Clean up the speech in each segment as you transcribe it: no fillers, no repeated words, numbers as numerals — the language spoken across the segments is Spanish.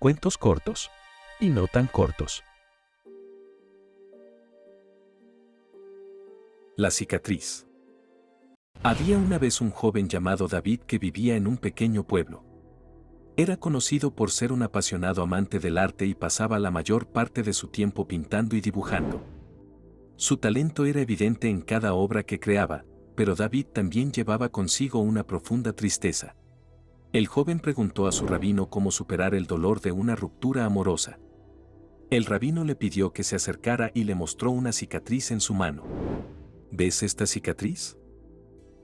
Cuentos cortos y no tan cortos. La cicatriz. Había una vez un joven llamado David que vivía en un pequeño pueblo. Era conocido por ser un apasionado amante del arte y pasaba la mayor parte de su tiempo pintando y dibujando. Su talento era evidente en cada obra que creaba, pero David también llevaba consigo una profunda tristeza. El joven preguntó a su rabino cómo superar el dolor de una ruptura amorosa. El rabino le pidió que se acercara y le mostró una cicatriz en su mano. ¿Ves esta cicatriz?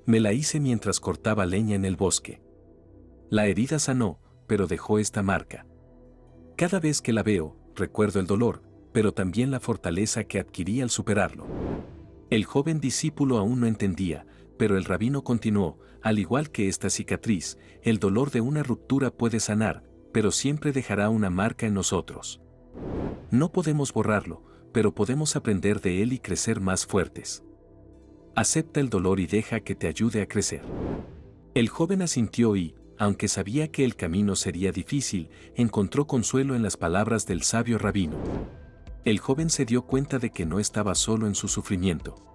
Me la hice mientras cortaba leña en el bosque. La herida sanó, pero dejó esta marca. Cada vez que la veo, recuerdo el dolor, pero también la fortaleza que adquirí al superarlo. El joven discípulo aún no entendía, pero el rabino continuó: al igual que esta cicatriz, el dolor de una ruptura puede sanar, pero siempre dejará una marca en nosotros. No podemos borrarlo, pero podemos aprender de él y crecer más fuertes. Acepta el dolor y deja que te ayude a crecer. El joven asintió y, aunque sabía que el camino sería difícil, encontró consuelo en las palabras del sabio rabino. El joven se dio cuenta de que no estaba solo en su sufrimiento.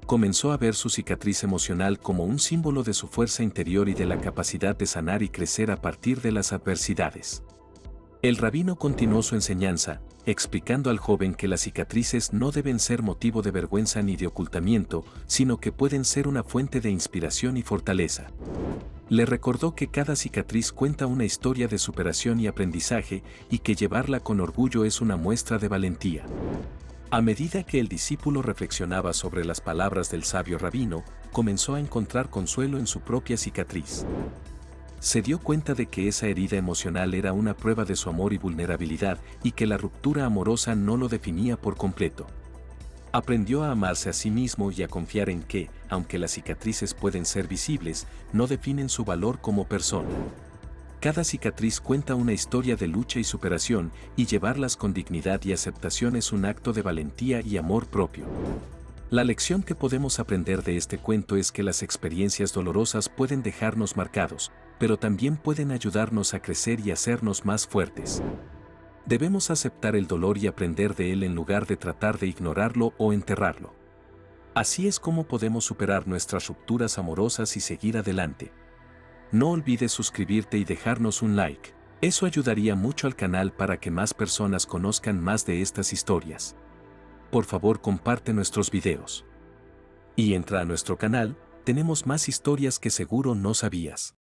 Comenzó a ver su cicatriz emocional como un símbolo de su fuerza interior y de la capacidad de sanar y crecer a partir de las adversidades. El rabino continuó su enseñanza, explicando al joven que las cicatrices no deben ser motivo de vergüenza ni de ocultamiento, sino que pueden ser una fuente de inspiración y fortaleza. Le recordó que cada cicatriz cuenta una historia de superación y aprendizaje, y que llevarla con orgullo es una muestra de valentía. A medida que el discípulo reflexionaba sobre las palabras del sabio rabino, comenzó a encontrar consuelo en su propia cicatriz. Se dio cuenta de que esa herida emocional era una prueba de su amor y vulnerabilidad, y que la ruptura amorosa no lo definía por completo. Aprendió a amarse a sí mismo y a confiar en que, aunque las cicatrices pueden ser visibles, no definen su valor como persona. Cada cicatriz cuenta una historia de lucha y superación, y llevarlas con dignidad y aceptación es un acto de valentía y amor propio. La lección que podemos aprender de este cuento es que las experiencias dolorosas pueden dejarnos marcados, pero también pueden ayudarnos a crecer y hacernos más fuertes. Debemos aceptar el dolor y aprender de él en lugar de tratar de ignorarlo o enterrarlo. Así es como podemos superar nuestras rupturas amorosas y seguir adelante. No olvides suscribirte y dejarnos un like. Eso ayudaría mucho al canal para que más personas conozcan más de estas historias. Por favor, comparte nuestros videos. Y entra a nuestro canal, tenemos más historias que seguro no sabías.